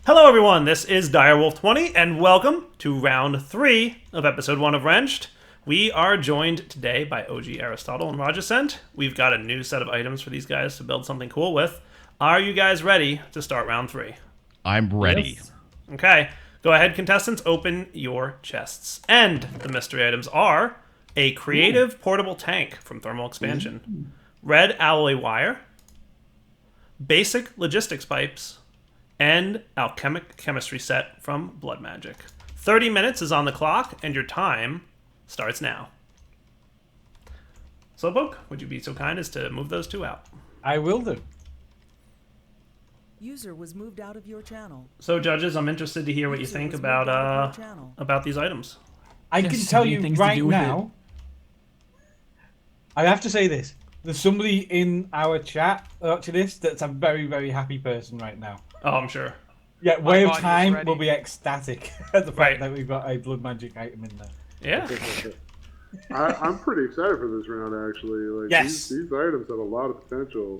Hello everyone, this is Direwolf20, and welcome to round 3 of episode 1 of Wrenched. We are joined today by OG Aristotle and Rajascent. We've got a new set of items for these guys to build something cool with. Are you guys ready to start round 3? I'm ready. Yes. Okay, go ahead contestants, open your chests. And the mystery items are a creative portable tank from Thermal Expansion, red alloy wire, basic logistics pipes, and alchemic chemistry set from Blood Magic. 30 minutes is on the clock, and your time starts now. Slowpoke, would you be so kind as to move those two out? I will do. User was moved out of your channel. So, judges, I'm interested to hear what you User think was about moved out of your channel. these items. I There's can so tell many you things to right do with now. I have to say this. There's somebody in our chat watching this that's a very, very happy person right now. Oh, I'm sure. Yeah, Way of body is Time ready. will be ecstatic at the fact Right. that we've got a blood magic item in there. Yeah. I'm pretty excited for this round, actually. Like, Yes. these items have a lot of potential.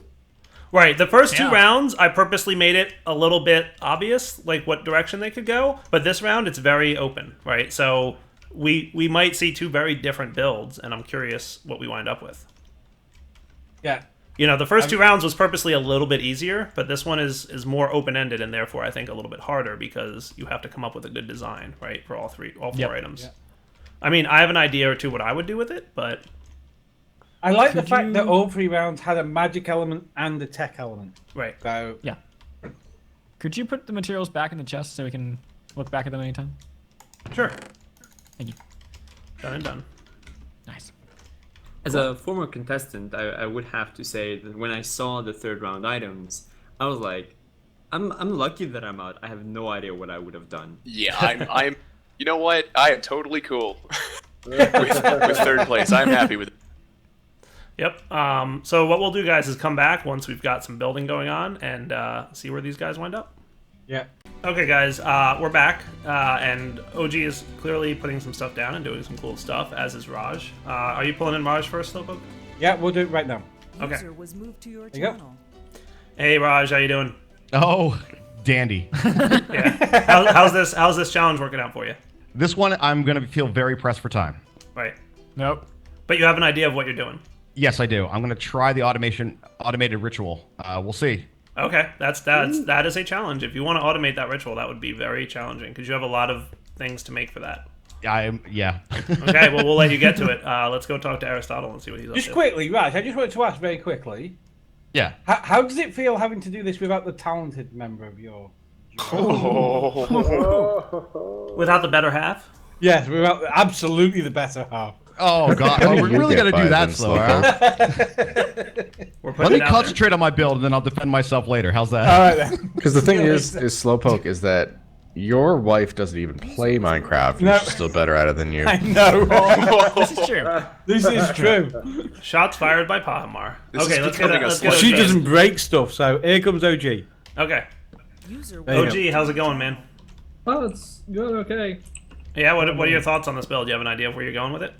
Right, the first two Yeah. rounds, I purposely made it a little bit obvious, like what direction they could go. But this round, it's very open, right? So we might see two very different builds, and I'm curious what we wind up with. Yeah. You know, the first two rounds was purposely a little bit easier, but this one is more open-ended and therefore I think a little bit harder because you have to come up with a good design, right, for all four Yep. items. Yep. I mean, I have an idea or two what I would do with it, but I like the Could fact you- that all 3 rounds had a magic element and a tech element. right. So, Yeah. Could you put the materials back in the chest so we can look back at them anytime? Sure. Thank you. Done and done. Nice. As a former contestant, I would have to say that when I saw the third round items, I was like, I'm lucky that I'm out. I have no idea what I would have done. Yeah, I'm. You know what? I am totally cool with third place. I'm happy with it. Yep. So what we'll do, guys, is come back once we've got some building going on and see where these guys wind up. yeah. Okay, guys, we're back, and OG is clearly putting some stuff down and doing some cool stuff, as is Raj. Are you pulling in Raj first, Slowpoke? Yeah, we'll do it right now. Okay. User was moved to your There you go. channel. Hey, Raj, how you doing? Oh, dandy. Yeah. How's this challenge working out for you? This one, I'm going to feel very pressed for time. Right. Nope. But you have an idea of what you're doing. Yes, I do. I'm going to try the automated ritual. We'll see. Okay, that is a challenge. If you want to automate that ritual, that would be very challenging because you have a lot of things to make for that. Yeah. Okay, well, we'll let you get to it. Let's go talk to Aristotle and see what he's up Just to. quickly, Raj, I just wanted to ask very quickly. Yeah. How does it feel having to do this without the talented member of your... Without the better half? Yes, without absolutely the better half. Oh, God. Oh, we're really going to do that slow, huh? We're Let putting me it out there. concentrate on my build, and then I'll defend myself later. How's that? All right, then. Because the thing Yeah, is Slowpoke is that your wife doesn't even play Minecraft, and No. she's still better at it than you. I know. This is true. This is true. Shots fired by Pahamar. This Okay, is let's get becoming it. a Let's get sludge She it. doesn't break stuff, so here comes OG. Okay. User There you was go. OG, how's it going, man? Oh, it's going okay. Yeah, what are your thoughts on this build? Do you have an idea of where you're going with it?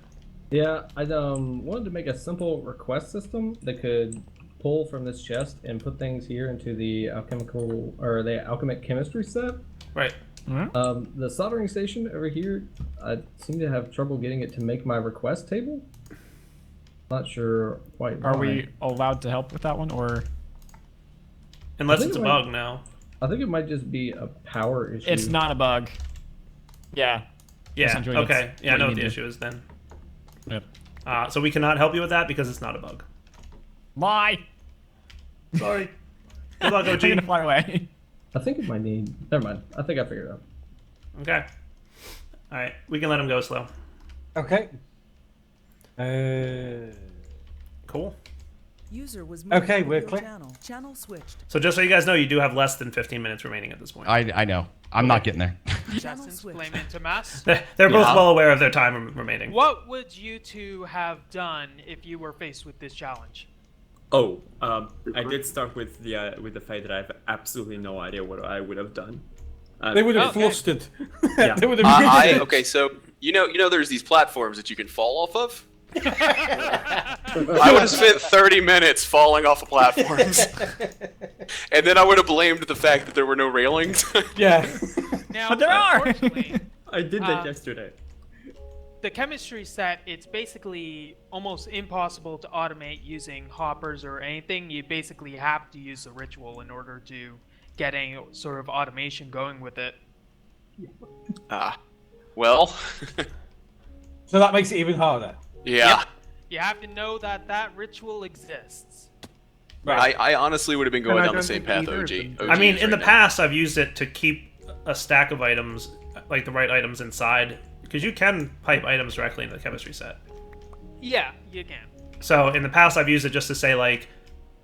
Yeah, I wanted to make a simple request system that could pull from this chest and put things here into the alchemic chemistry set. Right. The soldering station over here, I seem to have trouble getting it to make my request table. Not sure quite why. Are we allowed to help with that one, or Unless I think it's a it might- bug now. I think it might just be a power issue. it's not a bug? Yeah. Yeah, Essentially, okay. that's Yeah, I what know you what the need to- issue is then. Yep. So we cannot help you with that because it's not a bug. Lie. Sorry. Good luck, I'm gonna OG. fly away. I think it might need. Never mind. I think I figured it out. Okay. Alright, we can let him go slow. Okay. Cool. User was moved Okay, out of we're your clear. channel. Channel switched. So just so you guys know, you do have less than 15 minutes remaining at this point. I know. I'm not getting there. Channel Contestants switched. blame into mass. They're both well aware of their time remaining. What would you two have done if you were faced with this challenge? Oh, I did start with the fact that I have absolutely no idea what I would have done. They would have Okay. flustered. Yeah. They would have. Okay, so you know, there's these platforms that you can fall off of. I would have spent 30 minutes falling off of platforms. And then I would have blamed the fact that there were no railings. Yeah. Now, But there are! unfortunately, I did that yesterday. the chemistry set, it's basically almost impossible to automate using hoppers or anything. You basically have to use the ritual in order to get any sort of automation going with it. Well, So that makes it even harder. yeah. You have to know that that ritual exists. I honestly would have been going I down the don't same think path either OG. of them- I mean, is in right the now. past, I've used it to keep a stack of items, like the right items inside, because you can pipe items directly into the chemistry set. Yeah, you can. So in the past, I've used it just to say, like,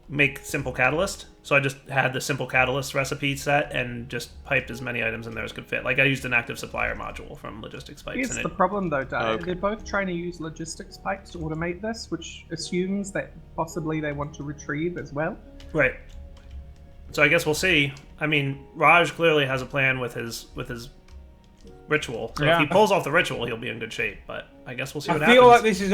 make simple catalyst. So I just had the simple catalyst recipe set and just piped as many items in there as could fit. Like, I used an active supplier module from Logistics Pipes. Here's And the problem though, Dad. Okay. They're both trying to use logistics pipes to automate this, which assumes that possibly they want to retrieve as well. Right. So I guess we'll see. I mean, Raj clearly has a plan with his ritual. So if Yeah. he pulls off the ritual, he'll be in good shape. But I guess we'll see what I feel like happens. this is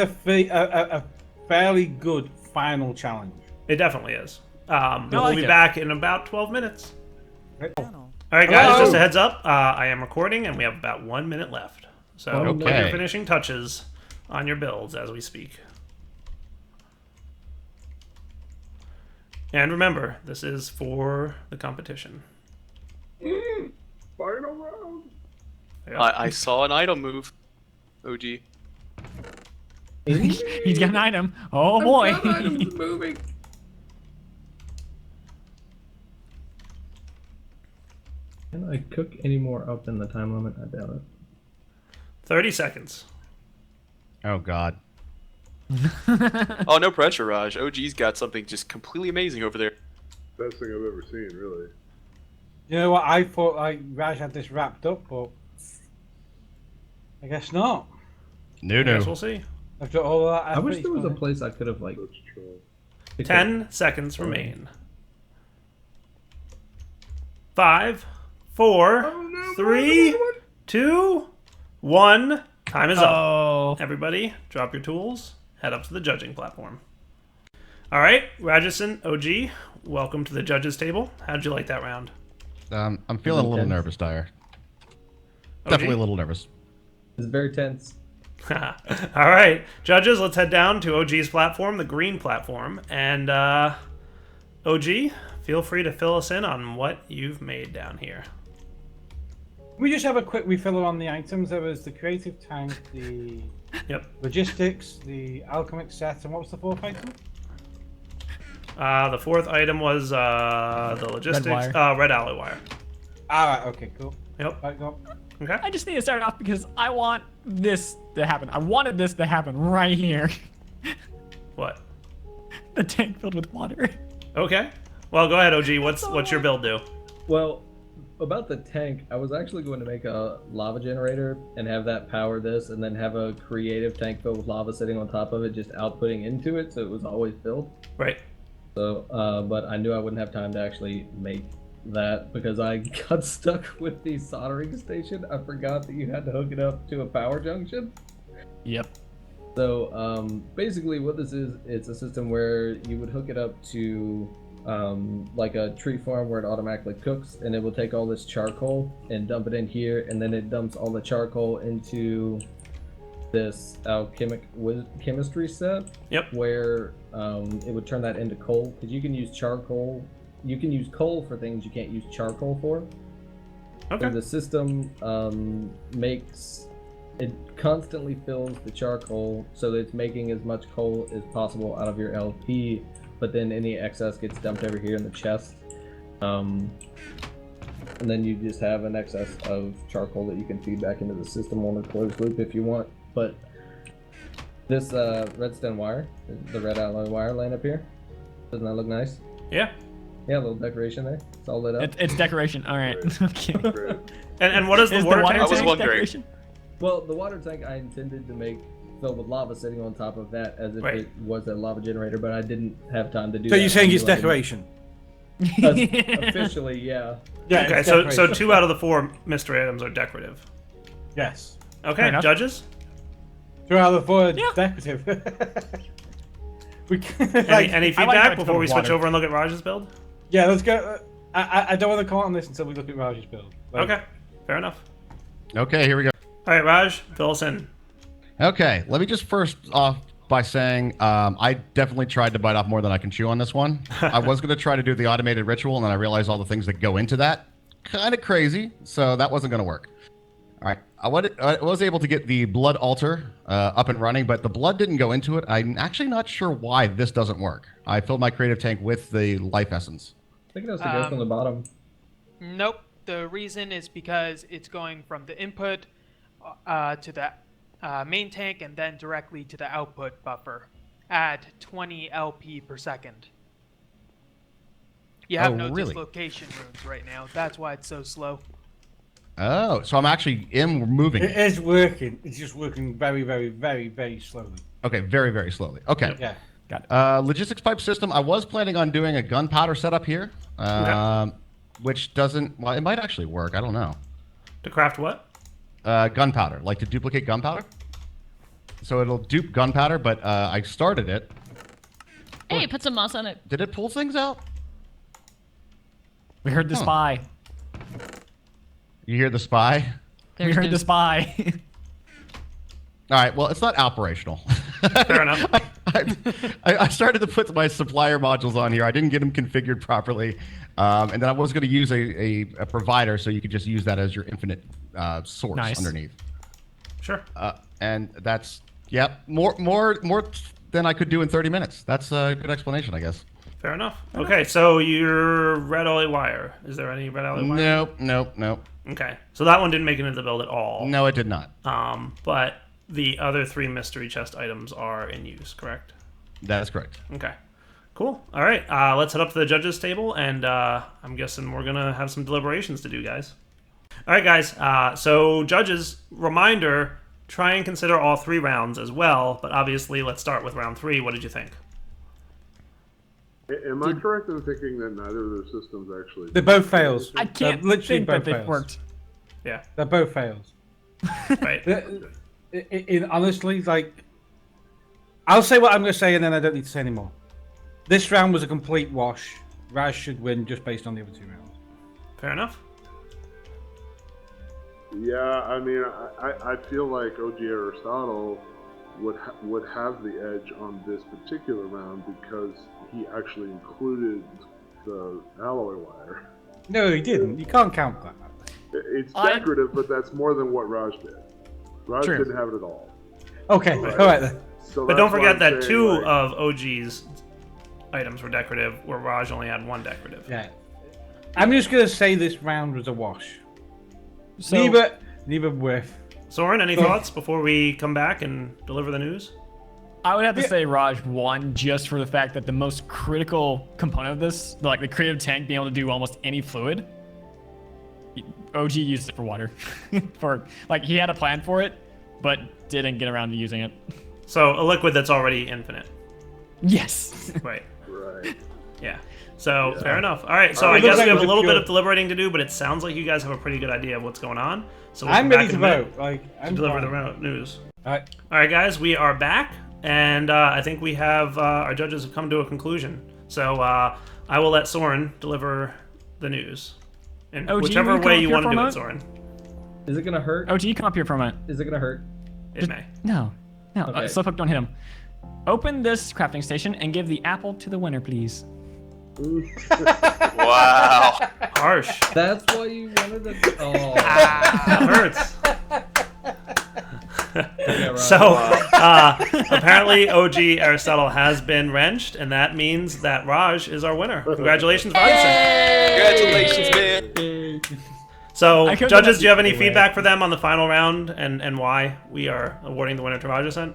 a fairly good final challenge. It definitely is. We'll like be it. back in about 12 minutes. Channel. All right, guys, Hello. just a heads up. I am recording, and we have about 1 minute left. So put your Okay. finishing touches on your builds as we speak. And remember, this is for the competition. Final round. Yeah. I saw an item move. OG. He's got an item. Oh boy. moving. Can I cook any more up in the time limit? I doubt it. 30 seconds. Oh God. Oh, no pressure, Raj. OG's got something just completely amazing over there. Best thing I've ever seen, really. You know what? I thought like Raj had this wrapped up, but I guess not. No, I guess no. we'll see. After all that, I wish there was a place I could have like. That's true. picked 10 seconds remain. 5, 4, 3, 2, 1. Time is up. Oh. Everybody, drop your tools. Head up to the judging platform. All right, Rajison, OG, welcome to the judges table. How'd you like that round? I'm feeling a little Intense. nervous, Dyer. OG? Definitely a little nervous. It's very tense. All right, judges, let's head down to OG's platform, the green platform. And OG, feel free to fill us in on what you've made down here. We just have a quick refiller on the items. There was the creative tank, the Yep. logistics, the alchemic set, and what was the fourth item? The fourth item was the logistics, wire. red alloy wire. Alright, okay, cool. Yep. Right, go. Okay. I just need to start off because I want this to happen. I wanted this to happen right here. What? The tank filled with water. Okay. Well, go ahead, OG. What's your build do? Well, about the tank, I was actually going to make a lava generator and have that power this, and then have a creative tank filled with lava sitting on top of it, just outputting into it, so it was always filled. Right. So, but I knew I wouldn't have time to actually make that because I got stuck with the soldering station. I forgot that you had to hook it up to a power junction. Yep. So basically what this is, it's a system where you would hook it up to like a tree farm where it automatically cooks, and it will take all this charcoal and dump it in here, and then it dumps all the charcoal into this chemistry set. Yep. Where it would turn that into coal, because you can use charcoal. You can use coal for things you can't use charcoal for. Okay. So the system it constantly fills the charcoal, so that it's making as much coal as possible out of your LP, but then any excess gets dumped over here in the chest. And then you just have an excess of charcoal that you can feed back into the system on a closed loop if you want. But this redstone wire, the red alloy wire laying up here, doesn't that look nice? Yeah. Yeah, a little decoration there. It's all lit up. It's decoration. All right. Okay. Great. And what is the Is water the water tank? I was tank wondering. decoration? Well, the water tank I intended to make filled with lava sitting on top of that as if Right. it was a lava generator, but I didn't have time to do So that. you're saying it's I knew I decoration? didn't- Officially, yeah. Yeah. Okay, it's so decoration. 2 out of the 4 mystery items are decorative. Yes. Okay, Fair enough. judges. 2 out of 4 decorative. We can, Any how feedback it's before we water. switch over and look at Raj's build? Yeah, let's go. I don't want to comment on this until we look at Raj's build. Okay, fair enough. Okay, here we go. All right, Raj, fill us in. Okay, let me just first off by saying I definitely tried to bite off more than I can chew on this one. I was going to try to do the automated ritual, and then I realized all the things that go into that. Kind of crazy, so that wasn't going to work. All right, I was able to get the blood altar up and running, but the blood didn't go into it. I'm actually not sure why this doesn't work. I filled my creative tank with the life essence. I think it has to go from the bottom. Nope. The reason is because it's going from the input to the main tank and then directly to the output buffer at 20 LP per second. You have no really? dislocation runes right now. That's why it's so slow. Oh, so I'm actually moving. It is working. It's just working very, very, very, very slowly. Okay, very, very slowly. Okay. Yeah. Got it. Logistics pipe system. I was planning on doing a gunpowder setup here, which doesn't. Well, it might actually work. I don't know. To craft what? Gunpowder, like to duplicate gunpowder. So it'll dupe gunpowder, but I started it. Hey, put some moss on it. Did it pull things out? We heard the spy. You hear the spy? We heard the spy. All right. Well, it's not operational. Fair enough. I started to put my supplier modules on here. I didn't get them configured properly, and then I was going to use a provider, so you could just use that as your infinite source underneath. Sure. And that's more than I could do in 30 minutes. That's a good explanation, I guess. Fair enough. Okay, so your red alloy wire. Is there any red alloy wire? Nope. Okay, so that one didn't make it into the build at all. No, it did not. But the other 3 mystery chest items are in use, correct? That is correct. Okay. Cool. All right, let's head up to the judges table, and I'm guessing we're going to have some deliberations to do, guys. All right, guys. So judges, reminder, try and consider all 3 rounds as well, but obviously let's start with round 3. What did you think? Am I correct in thinking that neither of their systems actually... They both fails. I can't literally think both that they've fails. worked. Yeah. They're both fails. Right. Honestly, like, I'll say what I'm going to say, and then I don't need to say anymore. This round was a complete wash. Raj should win just based on the other 2 rounds. Fair enough. Yeah, I mean, I feel like OG Aristotle would have the edge on this particular round because he actually included the alloy wire. No, he didn't. You can't count that. It's decorative, but that's more than what Raj did. Raj True. didn't have it at all. Okay, all right then. So But don't that's why forget I'm that saying, 2 like, of OG's items were decorative, where Raj only had 1 decorative. Yeah. I'm just going to say this round was a wash. So, Neither whiff. Soren, any thoughts before we come back and deliver the news? I would have to say Raj won just for the fact that the most critical component of this, like the creative tank being able to do almost any fluid, OG used it for water. He had a plan for it, but didn't get around to using it. So a liquid that's already infinite. Yes. Right. Right. Yeah. So fair enough. All right. So I guess we have a little bit of deliberating to do, but it sounds like you guys have a pretty good idea of what's going on. So we'll I'm come ready back to in a minute vote. I'm deliver fine. the news. All right. All right, guys, we are back, and I think we have our judges have come to a conclusion. So I will let Soren deliver the news, in OG, whichever will you come way up you here want to for a do it, moment? Soren. Is it gonna hurt? OG, come up here for a minute. Is it gonna hurt? It may. No. Okay. Slowpoke, don't hit him. Open this crafting station and give the apple to the winner, please. Wow. Harsh. That's why you wanted to. Oh. That hurts. Yeah, right. So apparently OG Aristotle has been wrenched, and that means that Raj is our winner. Congratulations, Rajson. Congratulations, man. So, I could've judges, done do you have any it. feedback for them on the final round and why we are awarding the winner to Rajson?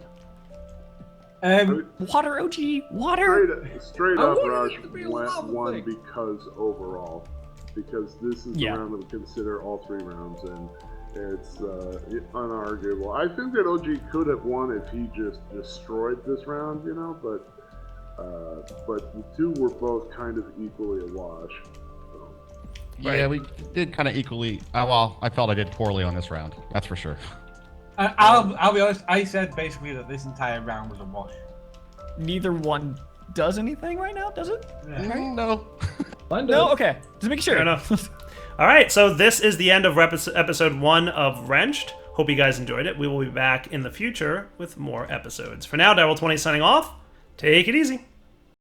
Water, OG, water. Straight I up, wanted Raj it to be a went lava one thing. because overall, because this is Yeah. the round that we consider all 3 rounds, and it's unarguable. I think that OG could have won if he just destroyed this round, but the 2 were both kind of equally a wash. So. Yeah, we did kind of equally. Well, I felt I did poorly on this round. That's for sure. I'll be honest. I said basically that this entire round was a wash. Neither one does anything right now, does it? No. No? Okay. Just making sure. Fair enough. All right, so this is the end of episode 1 of Wrenched. Hope you guys enjoyed it. We will be back in the future with more episodes. For now, Devil20 signing off. Take it easy.